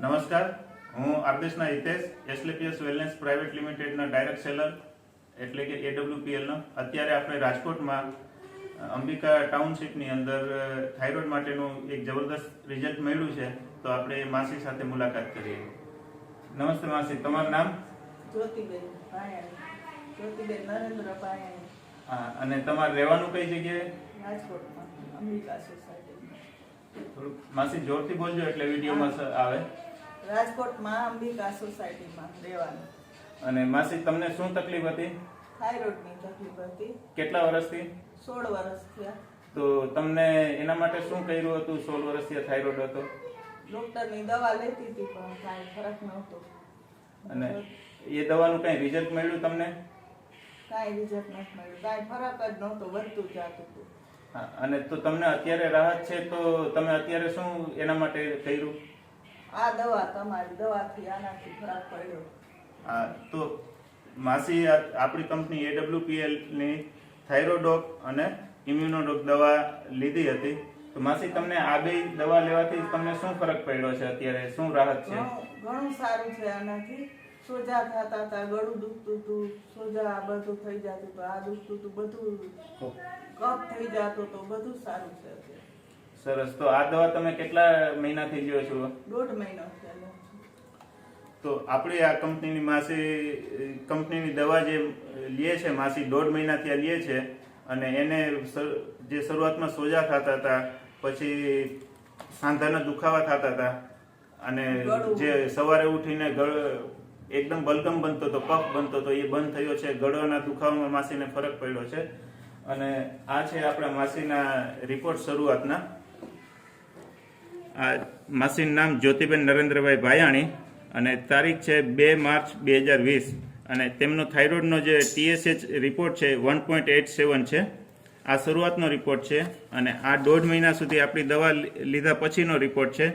નમસ્કાર, હું આદેશના હિતેશ એસલેપીએસ વેલનેસ પ્રાઇવેટ લિમિટેડના ડાયરેક્ટ સેલર એટલે કે AWPLનો. અત્યારે આપણે રાજકોટમાં અંબિકા ટાઉનશીપની અંદર થાઇરોઇડ માટેનું એક જબરદસ્ત રિઝલ્ટ મળ્યું છે, તો આપણે માસી સાથે મુલાકાત કરીએ. નમસ્તે માસી, તમારું નામ? જ્યોતિબેન પાયાણી. જ્યોતિબેન નરેન્દ્ર પાયાણી. હા, અને તમારે રહેવાનું કઈ જગ્યાએ? રાજકોટમાં અંબિકા સોસાયટીમાં. થોડુંક માસી જોરથી બોલજો એટલે વિડીયોમાં આવે. રાજકોટમાં અંબિકા સોસાયટીમાં રહેવાનું. અને માસી, તમને શું તકલીફ હતી? થાઇરોઇડની તકલીફ હતી. કેટલા વર્ષથી? 16 વર્ષ થયા. તો તમને એના માટે શું કર્યું હતું? 16 વર્ષથી થાઇરોઇડ હતો. ડોક્ટરની દવા લેતી હતી પણ કાંઈ ફરક નહોતો. અને એ દવાનું કઈ રિઝલ્ટ મળ્યું તમને? કાંઈ રિઝલ્ટ નથી મળ્યું, કાંઈ ફરક જ નહોતો, વધતું જતું હતું. હા, અને તો તમને અત્યારે રાહત છે, તો તમે અત્યારે શું એના માટે કર્યું? આ દવા, તમારી દવાથી આનાથી ફરક પડ્યો. હા, તો માસી, આપણી કંપની AWPL ની થાઇરોડોક અને ઇમ્યુનોડોક દવા લીધી હતી. તો માસી, તમને આ બે દવા લેવાથી તમને શું ફરક પડ્યો છે? અત્યારે શું રાહત છે? ઘણું સારું છે. આનાથી સોજા થતા હતા, ગળું દુખતું હતું, સોજા આ બધું થઈ જતું હતું, આ દુખતું હતું, બધું કફ થઈ જતો તો બધું સારું છે. સરસ. તો આ દવા તમે કેટલા મહિનાથી લ્યો છો? 1.5 મહિનો થયો. તો આપણી આ કંપનીની દવા જે લે છે માસી, 1.5 મહિનાથી લે છે. અને એને જે શરૂઆતમાં સોજા થતા હતા, પછી સાંધાના દુખાવા થતા હતા, અને જે સવારે ઉઠીને એકદમ બલગમ બનતો હતો, કફ બનતો હતો, એ બંધ થયો છે. ગળાના દુખાવામાં માસીને ફરક પડ્યો છે. અને આ છે આપણા માસીના રિપોર્ટ શરૂઆતના. આ માસીનું નામ જ્યોતિબેન નરેન્દ્રભાઈ ભાયાણી, અને તારીખ છે 2 માર્ચ 2020. અને તેમનો થાઇરોઇડનો જે TSH રિપોર્ટ છે 1.87 છે. આ શરૂઆતનો રિપોર્ટ છે. અને આ 1.5 મહિના સુધી આપણી દવા લીધા પછીનો રિપોર્ટ છે.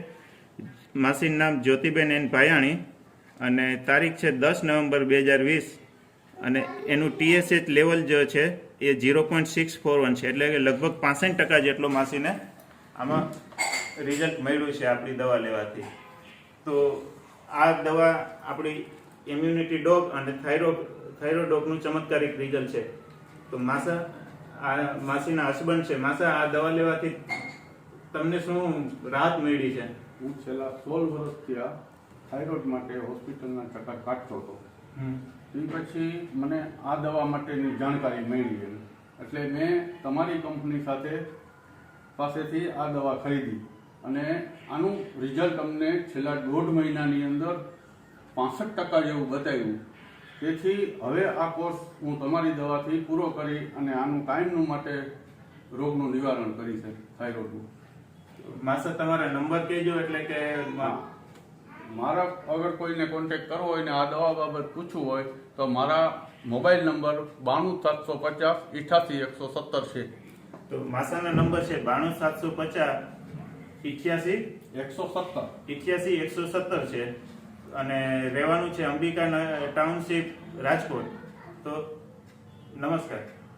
માસીનું નામ જ્યોતિબેન એન ભાયાણી, અને તારીખ છે 10 નવેમ્બર 2020. અને એનું TSH લેવલ જે છે એ 0.641 છે, એટલે કે લગભગ 65% જેટલો માસીને આમાં રિઝલ્ટ મળ્યું છે આપણી દવા લેવાથી. તો આ દવા આપણી ઇમ્યુનિટી ડોગ અને થાઇરોડોગનું ચમત્કારિક રિઝલ્ટ છે. તો માસા, આ માસીના હસબન્ડ છે. માસા, આ દવા લેવાથી તમને શું રાહત મળી છે? હું છેલ્લા 16 વર્ષથી આ થાઇરોઇડ માટે હોસ્પિટલના ટકા કાઢતો હતો. એ પછી મને આ દવા માટેની જાણકારી મળી, એટલે મેં તમારી કંપની પાસેથી આ દવા ખરીદી, અને આનું રિઝલ્ટ અમને છેલ્લા 1.5 મહિનાની અંદર 65% જેવું બતાવ્યું. તેથી હવે આ કોર્સ હું તમારી દવાથી પૂરો કરી અને આનું કાયમનું માટે રોગનું નિવારણ કરી છે, થાઇરોઇડનું. માસા, તમારા નંબર કહેજો, એટલે કે મારા અગર કોઈને કોન્ટેક્ટ કરવો હોય ને આ દવા બાબત પૂછવું હોય તો મારા મોબાઈલ નંબર 92750 88117 છે. તો માસાના નંબર છે 92750 117 છે. અને રહેવાનું છે અંબિકા ટાઉનશીપ, રાજકોટ. તો નમસ્કાર.